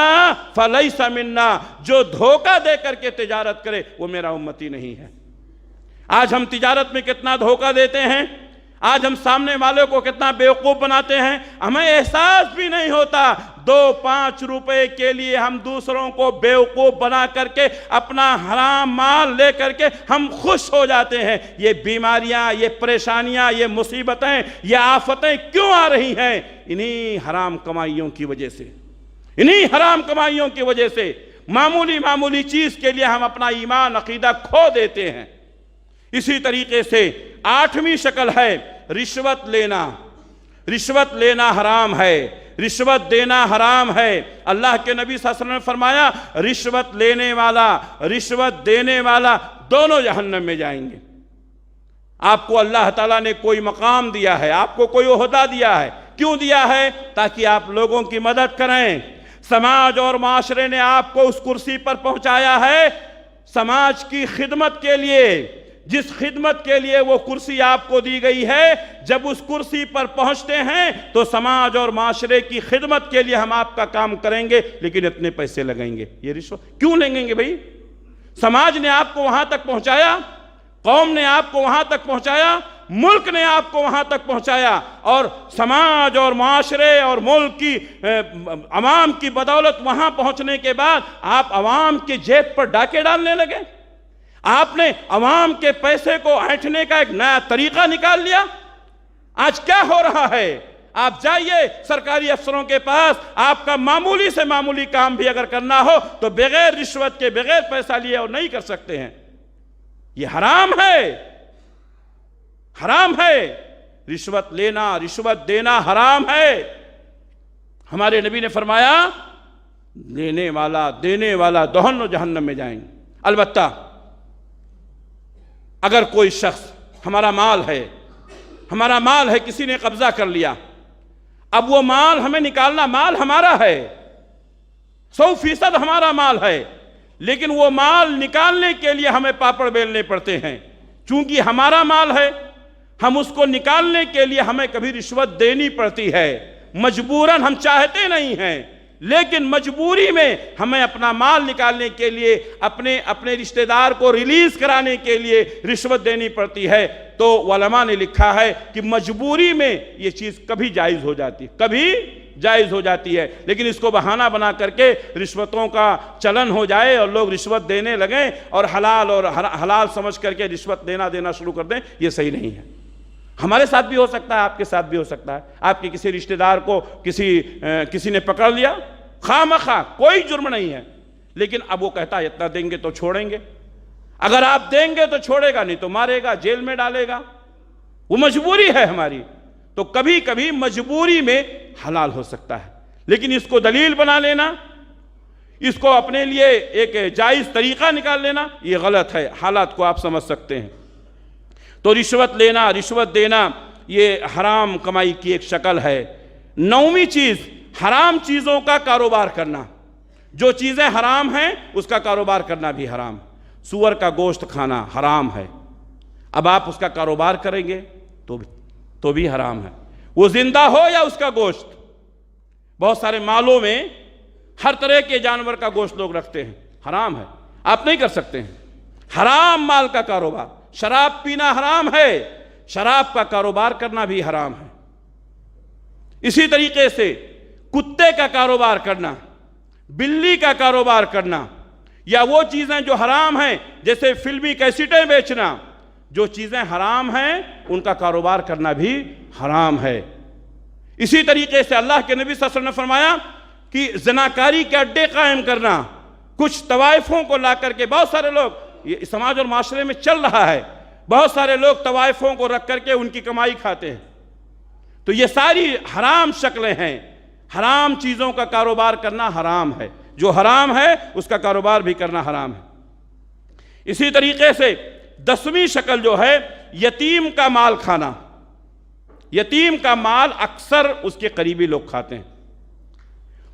فلیس منا، جو دھوکہ دے کر کے تجارت کرے وہ میرا امتی نہیں ہے۔ آج ہم تجارت میں کتنا دھوکہ دیتے ہیں، آج ہم سامنے والے کو کتنا بیوقوف بناتے ہیں، ہمیں احساس بھی نہیں ہوتا 2-5 روپے کے لیے ہم دوسروں کو بیوقوف بنا کر کے اپنا حرام مال لے کر کے ہم خوش ہو جاتے ہیں۔ یہ بیماریاں، یہ پریشانیاں، یہ مصیبتیں، یہ آفتیں کیوں آ رہی ہیں؟ انہی حرام کمائیوں کی وجہ سے، انہی حرام کمائیوں کی وجہ سے معمولی چیز کے لیے ہم اپنا ایمان عقیدہ کھو دیتے ہیں۔ اسی طریقے سے 8ویں شکل ہے رشوت لینا۔ رشوت لینا حرام ہے، رشوت دینا حرام ہے۔ اللہ کے نبی صلی اللہ علیہ وسلم نے فرمایا رشوت لینے والا، رشوت دینے والا دونوں جہنم میں جائیں گے۔ آپ کو اللہ تعالیٰ نے کوئی مقام دیا ہے، آپ کو کوئی عہدہ دیا ہے۔ کیوں دیا ہے؟ تاکہ آپ لوگوں کی مدد کریں۔ سماج اور معاشرے نے آپ کو اس کرسی پر پہنچایا ہے سماج کی خدمت کے لیے۔ جس خدمت کے لیے وہ کرسی آپ کو دی گئی ہے، جب اس کرسی پر پہنچتے ہیں تو سماج اور معاشرے کی خدمت کے لیے ہم آپ کا کام کریں گے، لیکن اتنے پیسے لگیں گے۔ یہ رشوت کیوں لیں گے بھائی؟ سماج نے آپ کو وہاں تک پہنچایا، قوم نے آپ کو وہاں تک پہنچایا، ملک نے آپ کو وہاں تک پہنچایا، اور سماج اور معاشرے اور ملک کی عوام کی بدولت وہاں پہنچنے کے بعد آپ عوام کی جیب پر ڈاکے ڈالنے لگے۔ آپ نے عوام کے پیسے کو اینٹھنے کا ایک نیا طریقہ نکال لیا۔ آج کیا ہو رہا ہے؟ آپ جائیے سرکاری افسروں کے پاس، آپ کا معمولی سے معمولی کام بھی اگر کرنا ہو تو بغیر رشوت کے، بغیر پیسہ لیے اور نہیں کر سکتے ہیں۔ یہ حرام ہے، حرام ہے۔ رشوت لینا، رشوت دینا حرام ہے۔ ہمارے نبی نے فرمایا لینے والا، دینے والا دونوں و جہنم میں جائیں گے۔ البتہ اگر کوئی شخص، ہمارا مال ہے کسی نے قبضہ کر لیا، اب وہ مال ہمیں نکالنا، مال ہمارا ہے، 100% ہمارا مال ہے، لیکن وہ مال نکالنے کے لیے ہمیں پاپڑ بیلنے پڑتے ہیں۔ چونکہ ہمارا مال ہے، ہم اس کو نکالنے کے لیے ہمیں کبھی رشوت دینی پڑتی ہے، مجبوراً، ہم چاہتے نہیں ہیں، لیکن مجبوری میں ہمیں اپنا مال نکالنے کے لیے، اپنے رشتہ دار کو ریلیز کرانے کے لیے رشوت دینی پڑتی ہے۔ تو علماء نے لکھا ہے کہ مجبوری میں یہ چیز کبھی جائز ہو جاتی ہے، لیکن اس کو بہانہ بنا کر کے رشوتوں کا چلن ہو جائے اور لوگ رشوت دینے لگیں اور حلال سمجھ کر کے رشوت دینا شروع کر دیں، یہ صحیح نہیں ہے۔ ہمارے ساتھ بھی ہو سکتا ہے، آپ کے ساتھ بھی ہو سکتا ہے۔ آپ کے کسی رشتہ دار کو کسی نے پکڑ لیا، خواہ کوئی جرم نہیں ہے، لیکن اب وہ کہتا ہے اتنا دیں گے تو چھوڑیں گے، اگر آپ دیں گے تو چھوڑے گا، نہیں تو مارے گا، جیل میں ڈالے گا۔ وہ مجبوری ہے ہماری، تو کبھی کبھی مجبوری میں حلال ہو سکتا ہے، لیکن اس کو دلیل بنا لینا، اس کو اپنے لیے ایک جائز طریقہ نکال لینا، یہ غلط ہے۔ حالات کو آپ سمجھ سکتے ہیں۔ تو رشوت لینا، رشوت دینا، یہ حرام کمائی کی ایک شکل ہے۔ 9ویں چیز، حرام چیزوں کا کاروبار کرنا۔ جو چیزیں حرام ہیں اس کا کاروبار کرنا بھی حرام۔ سور کا گوشت کھانا حرام ہے، اب آپ اس کا کاروبار کریں گے تو بھی حرام ہے، وہ زندہ ہو یا اس کا گوشت۔ بہت سارے مالوں میں ہر طرح کے جانور کا گوشت لوگ رکھتے ہیں، حرام ہے، آپ نہیں کر سکتے ہیں۔ حرام مال کا کاروبار، شراب پینا حرام ہے، شراب کا کاروبار کرنا بھی حرام ہے۔ اسی طریقے سے کتے کا کاروبار کرنا، بلی کا کاروبار کرنا، یا وہ چیزیں جو حرام ہیں جیسے فلمی کیسٹیں بیچنا، جو چیزیں حرام ہیں ان کا کاروبار کرنا بھی حرام ہے۔ اسی طریقے سے اللہ کے نبی صلی اللہ علیہ وسلم نے فرمایا کہ زناکاری کے اڈے قائم کرنا، کچھ طوائفوں کو لا کر کے، بہت سارے لوگ، یہ سماج اور معاشرے میں چل رہا ہے، بہت سارے لوگ طوائفوں کو رکھ کر کے ان کی کمائی کھاتے ہیں۔ تو یہ ساری حرام شکلیں ہیں، حرام چیزوں کا کاروبار کرنا حرام ہے، جو حرام ہے اس کا کاروبار بھی کرنا حرام ہے۔ اسی طریقے سے 10ویں شکل جو ہے یتیم کا مال کھانا۔ یتیم کا مال اکثر اس کے قریبی لوگ کھاتے ہیں۔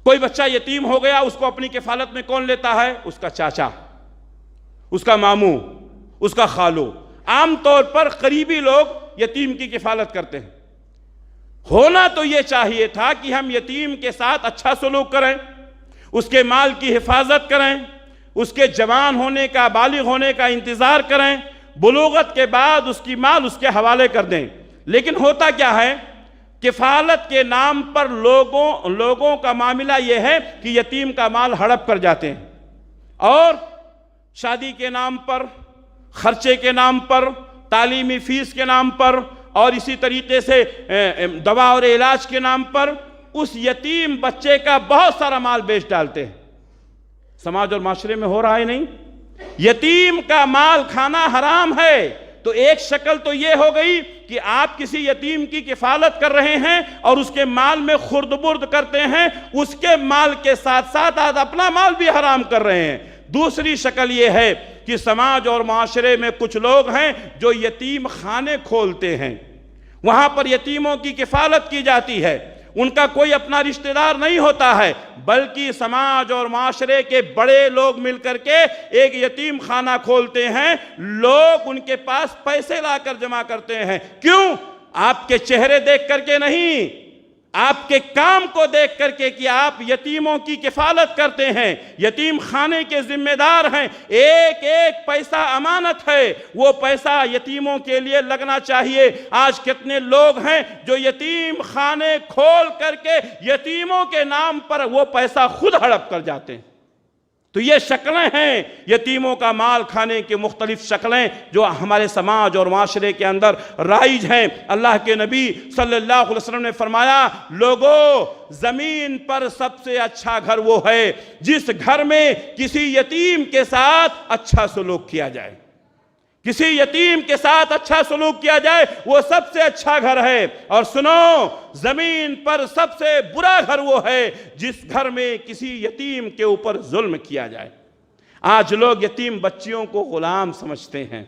کوئی بچہ یتیم ہو گیا، اس کو اپنی کفالت میں کون لیتا ہے؟ اس کا چاچا، اس کا ماموں، اس کا خالو، عام طور پر قریبی لوگ یتیم کی کفالت کرتے ہیں۔ ہونا تو یہ چاہیے تھا کہ ہم یتیم کے ساتھ اچھا سلوک کریں، اس کے مال کی حفاظت کریں، اس کے جوان ہونے کا، بالغ ہونے کا انتظار کریں، بلوغت کے بعد اس کی مال اس کے حوالے کر دیں۔ لیکن ہوتا کیا ہے؟ کفالت کے نام پر لوگوں کا معاملہ یہ ہے کہ یتیم کا مال ہڑپ کر جاتے ہیں، اور شادی کے نام پر، خرچے کے نام پر، تعلیمی فیس کے نام پر، اور اسی طریقے سے دوا اور علاج کے نام پر اس یتیم بچے کا بہت سارا مال بیچ ڈالتے ہیں۔ سماج اور معاشرے میں ہو رہا ہے نہیں؟ یتیم کا مال کھانا حرام ہے۔ تو ایک شکل تو یہ ہو گئی کہ آپ کسی یتیم کی کفالت کر رہے ہیں اور اس کے مال میں خرد برد کرتے ہیں، اس کے مال کے ساتھ ساتھ آپ اپنا مال بھی حرام کر رہے ہیں۔ دوسری شکل یہ ہے کہ سماج اور معاشرے میں کچھ لوگ ہیں جو یتیم خانے کھولتے ہیں، وہاں پر یتیموں کی کفالت کی جاتی ہے، ان کا کوئی اپنا رشتہ دار نہیں ہوتا ہے، بلکہ سماج اور معاشرے کے بڑے لوگ مل کر کے ایک یتیم خانہ کھولتے ہیں، لوگ ان کے پاس پیسے لا کر جمع کرتے ہیں۔ کیوں؟ آپ کے چہرے دیکھ کر کے نہیں، آپ کے کام کو دیکھ کر کے کہ آپ یتیموں کی کفالت کرتے ہیں، یتیم خانے کے ذمہ دار ہیں، ایک ایک پیسہ امانت ہے، وہ پیسہ یتیموں کے لیے لگنا چاہیے۔ آج کتنے لوگ ہیں جو یتیم خانے کھول کر کے یتیموں کے نام پر وہ پیسہ خود ہڑپ کر جاتے ہیں۔ تو یہ شکلیں ہیں یتیموں کا مال کھانے کی مختلف شکلیں جو ہمارے سماج اور معاشرے کے اندر رائج ہیں۔ اللہ کے نبی صلی اللہ علیہ وسلم نے فرمایا، لوگوں، زمین پر سب سے اچھا گھر وہ ہے جس گھر میں کسی یتیم کے ساتھ اچھا سلوک کیا جائے، کسی یتیم کے ساتھ اچھا سلوک کیا جائے، وہ سب سے اچھا گھر ہے۔ اور سنو، زمین پر سب سے برا گھر وہ ہے جس گھر میں کسی یتیم کے اوپر ظلم کیا جائے۔ آج لوگ یتیم بچیوں کو غلام سمجھتے ہیں،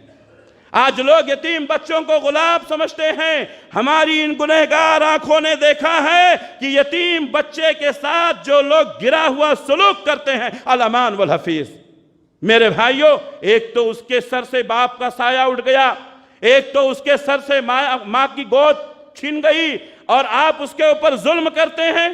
آج لوگ یتیم بچوں کو غلام سمجھتے ہیں۔ ہماری ان گنہگار آنکھوں نے دیکھا ہے کہ یتیم بچے کے ساتھ جو لوگ گرا ہوا سلوک کرتے ہیں، الامان والحفیظ۔ میرے بھائیوں، ایک تو اس کے سر سے باپ کا سایہ اٹھ گیا، ایک تو اس کے سر سے ماں کی گود چھن گئی، اور آپ اس کے اوپر ظلم کرتے ہیں۔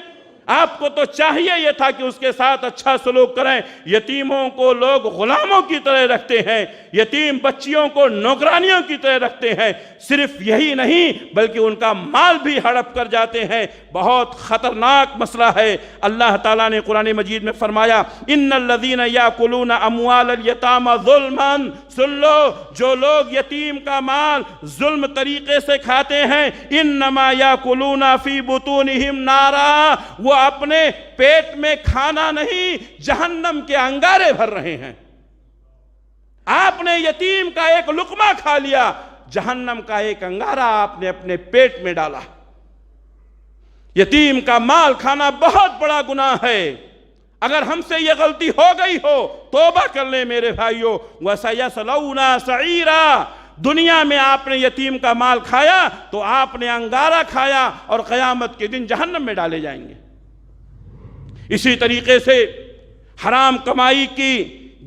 آپ کو تو چاہیے یہ تھا کہ اس کے ساتھ اچھا سلوک کریں۔ یتیموں کو لوگ غلاموں کی طرح رکھتے ہیں، یتیم بچیوں کو نوکرانیوں کی طرح رکھتے ہیں۔ صرف یہی نہیں بلکہ ان کا مال بھی ہڑپ کر جاتے ہیں۔ بہت خطرناک مسئلہ ہے۔ اللہ تعالیٰ نے قرآن مجید میں فرمایا، ان الذین یاکلون اموال الیتامی ظلما، سن لو، جو لوگ یتیم کا مال ظلم طریقے سے کھاتے ہیں، انما یاکلون فی بطونہم نارا، وہ اپنے پیٹ میں کھانا نہیں، جہنم کے انگارے بھر رہے ہیں۔ آپ نے یتیم کا ایک لقمہ کھا لیا، جہنم کا ایک انگارہ آپ نے اپنے پیٹ میں ڈالا۔ یتیم کا مال کھانا بہت بڑا گناہ ہے۔ اگر ہم سے یہ غلطی ہو گئی ہو، توبہ کر لیں میرے بھائیوں۔ وَسَيَصْلَوْنَ سَعِيرًا، دنیا میں آپ نے یتیم کا مال کھایا تو آپ نے انگارہ کھایا، اور قیامت کے دن جہنم میں ڈالے جائیں گے۔ اسی طریقے سے حرام کمائی کی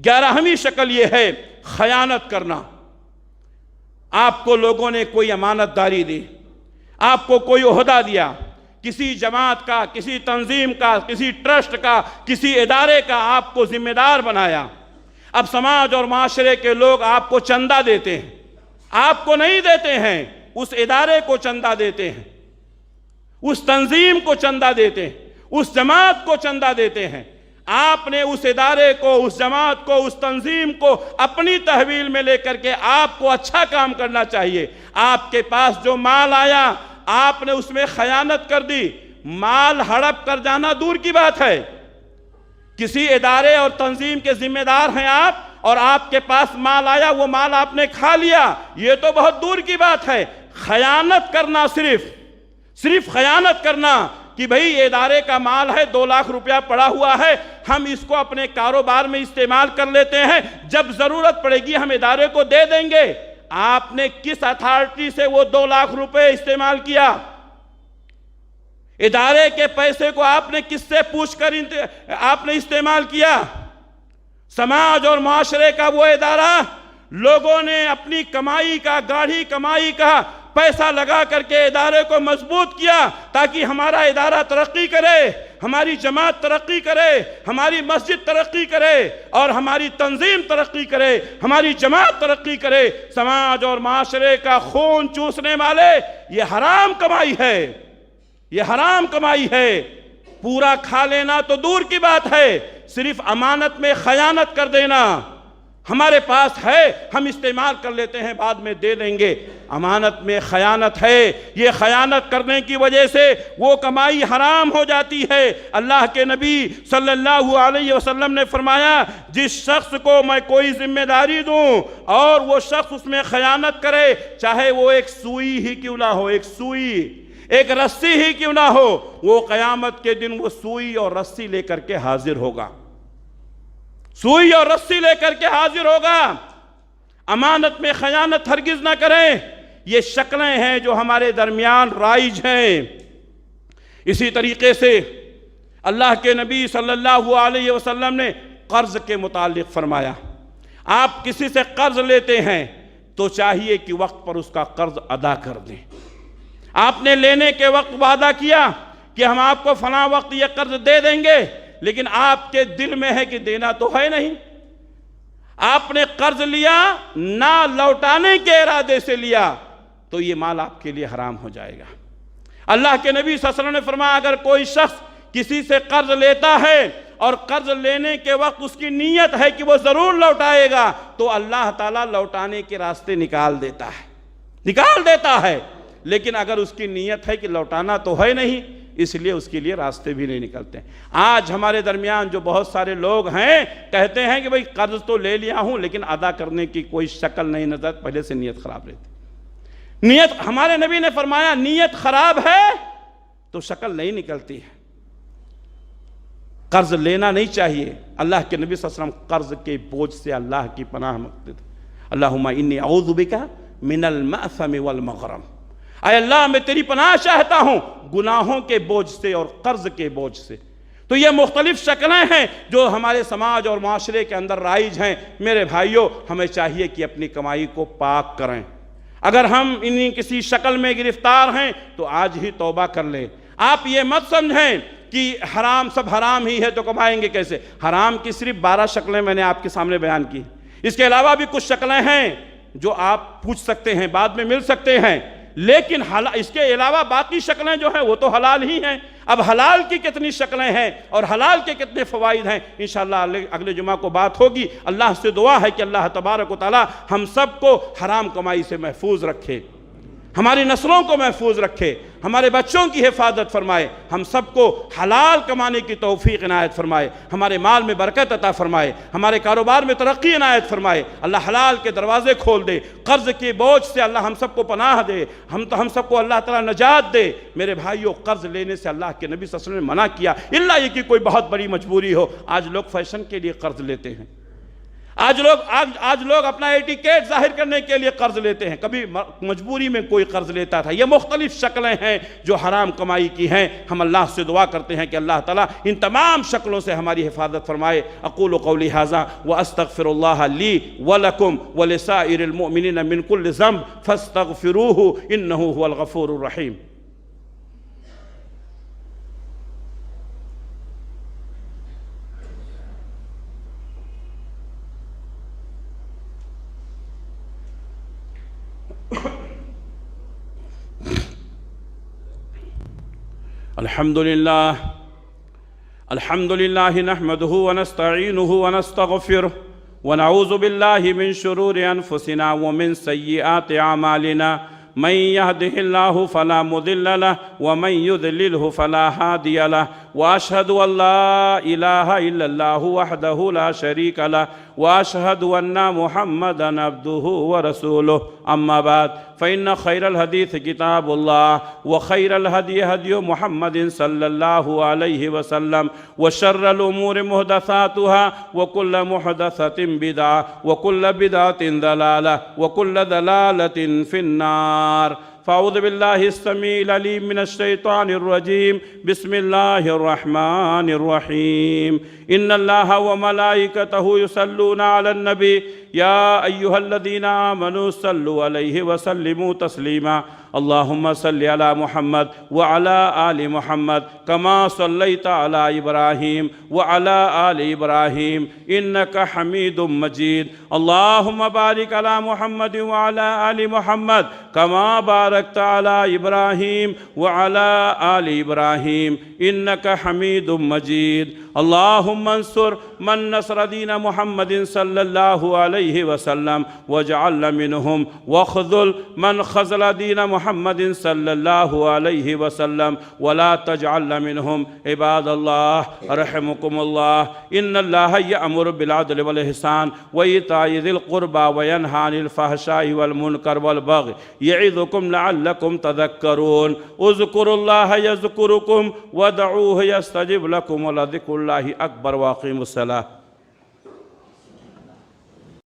11ویں شکل یہ ہے خیانت کرنا۔ آپ کو لوگوں نے کوئی امانت داری دی، آپ کو کوئی عہدہ دیا، کسی جماعت کا، کسی تنظیم کا، کسی ٹرسٹ کا، کسی ادارے کا آپ کو ذمہ دار بنایا۔ اب سماج اور معاشرے کے لوگ آپ کو چندہ دیتے ہیں، آپ کو نہیں دیتے ہیں، اس ادارے کو چندہ دیتے ہیں، اس تنظیم کو چندہ دیتے ہیں، اس جماعت کو چندہ دیتے ہیں۔ آپ نے اس ادارے کو، اس جماعت کو، اس تنظیم کو اپنی تحویل میں لے کر کے آپ کو اچھا کام کرنا چاہیے۔ آپ کے پاس جو مال آیا، آپ نے اس میں خیانت کر دی، مال ہڑپ کر جانا دور کی بات ہے۔ کسی ادارے اور تنظیم کے ذمہ دار ہیں آپ، اور آپ کے پاس مال آیا، وہ مال آپ نے کھا لیا، یہ تو بہت دور کی بات ہے۔ خیانت کرنا، صرف خیانت کرنا کہ بھئی یہ ادارے کا مال ہے، 2 لاکھ روپیہ پڑا ہوا ہے، ہم اس کو اپنے کاروبار میں استعمال کر لیتے ہیں، جب ضرورت پڑے گی ہم ادارے کو دے دیں گے۔ آپ نے کس اتھارٹی سے وہ 2 لاکھ روپے استعمال کیا؟ ادارے کے پیسے کو آپ نے کس سے پوچھ کر آپ نے استعمال کیا؟ سماج اور معاشرے کا وہ ادارہ، لوگوں نے اپنی کمائی کا، گاڑھی کمائی کا پیسہ لگا کر کے ادارے کو مضبوط کیا تاکہ ہمارا ادارہ ترقی کرے، ہماری جماعت ترقی کرے، ہماری مسجد ترقی کرے، اور ہماری تنظیم ترقی کرے، ہماری جماعت ترقی کرے۔ سماج اور معاشرے کا خون چوسنے والے، یہ حرام کمائی ہے، یہ حرام کمائی ہے۔ پورا کھا لینا تو دور کی بات ہے، صرف امانت میں خیانت کر دینا، ہمارے پاس ہے ہم استعمال کر لیتے ہیں، بعد میں دے دیں گے، امانت میں خیانت ہے۔ یہ خیانت کرنے کی وجہ سے وہ کمائی حرام ہو جاتی ہے۔ اللہ کے نبی صلی اللہ علیہ وسلم نے فرمایا، جس شخص کو میں کوئی ذمہ داری دوں اور وہ شخص اس میں خیانت کرے، چاہے وہ ایک سوئی ہی کیوں نہ ہو، ایک سوئی، ایک رسی ہی کیوں نہ ہو، وہ قیامت کے دن وہ سوئی اور رسی لے کر کے حاضر ہوگا، سوئی اور رسی لے کر کے حاضر ہوگا۔ امانت میں خیانت ہرگز نہ کریں۔ یہ شکلیں ہیں جو ہمارے درمیان رائج ہیں۔ اسی طریقے سے اللہ کے نبی صلی اللہ علیہ وسلم نے قرض کے متعلق فرمایا، آپ کسی سے قرض لیتے ہیں تو چاہیے کہ وقت پر اس کا قرض ادا کر دیں۔ آپ نے لینے کے وقت وعدہ کیا کہ ہم آپ کو فلاں وقت یہ قرض دے دیں گے، لیکن آپ کے دل میں ہے کہ دینا تو ہے نہیں۔ آپ نے قرض لیا، نہ لوٹانے کے ارادے سے لیا، تو یہ مال آپ کے لیے حرام ہو جائے گا۔ اللہ کے نبی صلی اللہ علیہ وسلم نے فرمایا اگر کوئی شخص کسی سے قرض لیتا ہے اور قرض لینے کے وقت اس کی نیت ہے کہ وہ ضرور لوٹائے گا، تو اللہ تعالیٰ لوٹانے کے راستے نکال دیتا ہے۔ لیکن اگر اس کی نیت ہے کہ لوٹانا تو ہے نہیں، اس لیے اس کے لیے راستے بھی نہیں نکلتے۔ آج ہمارے درمیان جو بہت سارے لوگ ہیں کہتے ہیں کہ بھئی قرض تو لے لیا ہوں لیکن ادا کرنے کی کوئی شکل نہیں نظر، پہلے سے نیت خراب رہتی۔ نیت، ہمارے نبی نے فرمایا نیت خراب ہے تو شکل نہیں نکلتی ہے۔ قرض لینا نہیں چاہیے۔ اللہ کے نبی صلی اللہ علیہ وسلم قرض کے بوجھ سے اللہ کی پناہ مانگتے تھے، اللہم انی اعوذ بک من المأثم والمغرم، اے اللہ میں تیری پناہ چاہتا ہوں گناہوں کے بوجھ سے اور قرض کے بوجھ سے۔ تو یہ مختلف شکلیں ہیں جو ہمارے سماج اور معاشرے کے اندر رائج ہیں۔ میرے بھائیوں، ہمیں چاہیے کہ اپنی کمائی کو پاک کریں۔ اگر ہم انہی کسی شکل میں گرفتار ہیں تو آج ہی توبہ کر لیں۔ آپ یہ مت سمجھیں کہ حرام سب حرام ہی ہے تو کمائیں گے کیسے۔ حرام کی صرف 12 شکلیں میں نے آپ کے سامنے بیان کی، اس کے علاوہ بھی کچھ شکلیں ہیں جو آپ پوچھ سکتے ہیں، بعد میں مل سکتے ہیں، لیکن اس کے علاوہ باقی شکلیں جو ہیں وہ تو حلال ہی ہیں۔ اب حلال کی کتنی شکلیں ہیں اور حلال کے کتنے فوائد ہیں، انشاءاللہ اگلے جمعہ کو بات ہوگی۔ اللہ سے دعا ہے کہ اللہ تبارک و تعالی ہم سب کو حرام کمائی سے محفوظ رکھے، ہماری نسلوں کو محفوظ رکھے، ہمارے بچوں کی حفاظت فرمائے، ہم سب کو حلال کمانے کی توفیق عنایت فرمائے، ہمارے مال میں برکت عطا فرمائے، ہمارے کاروبار میں ترقی عنایت فرمائے، اللہ حلال کے دروازے کھول دے، قرض کے بوجھ سے اللہ ہم سب کو پناہ دے، ہم سب کو اللہ تعالیٰ نجات دے۔ میرے بھائیوں، قرض لینے سے اللہ کے نبی صلی اللہ علیہ وسلم نے منع کیا، الا یہ کہ کوئی بہت بڑی مجبوری ہو۔ آج لوگ فیشن کے لیے قرض لیتے ہیں، آج لوگ اپنا ایٹیکیٹ ظاہر کرنے کے لیے قرض لیتے ہیں، کبھی مجبوری میں کوئی قرض لیتا تھا۔ یہ مختلف شکلیں ہیں جو حرام کمائی کی ہیں۔ ہم اللہ سے دعا کرتے ہیں کہ اللہ تعالیٰ ان تمام شکلوں سے ہماری حفاظت فرمائے۔ اقول قولی ھذا واستغفر اللہ لی ولکم ولسائر المؤمنین من کل ذنب فاستغفروہ انہ هو الغفور الرحیم۔ الحمد لله نحمده ونستعينه ونستغفره ونعوذ بالله من شرور أنفسنا ومن سيئات أعمالنا، من يهده الله فلا مضل له ومن يضلله فلا هادي له، وأشهد أن لا إله إلا الله وحده لا شريك له، وأشهد أن محمدًا عبده ورسوله، أما بعد فإن خير الحديث كتاب الله، وخير الهدي هدي محمد صلى الله عليه وسلم، وشر الأمور محدثاتها، وكل محدثة بدعة، وكل بدعة ضلالة، وكل ضلالة في النار۔ فأعوذ بالله السميع العليم من الشيطان الرجيم، بسم الله الرحمن الرحيم، إن الله وملائكته يصلون على النبي يا أيها الذين آمنوا صلوا عليه وسلموا تسليما، اللهم صل على محمد وعلى آل محمد كما صليت على إبراهيم وعلى آل إبراهيم إنك حميد مجيد، اللهم بارك على محمد وعلى آل محمد كما باركت على إبراهيم وعلى آل إبراهيم إنك حميد مجيد، اللهم انصر من نصر دين محمد صلى الله عليه وسلم واجعلنا منهم، واخذل من خذل دين محمد صلى الله عليه وسلم ولا تجعلنا منهم۔ عباد الله رحمكم الله، إن الله يأمر بالعدل والإحسان وإيتاء ذي القربى وينهى عن الفحشاء والمنكر والبغي يعظكم لعلكم تذكرون، اذكروا الله يذكركم ودعوه يستجب لكم ولذكر الله أكبر، وأقيموا الصلاة۔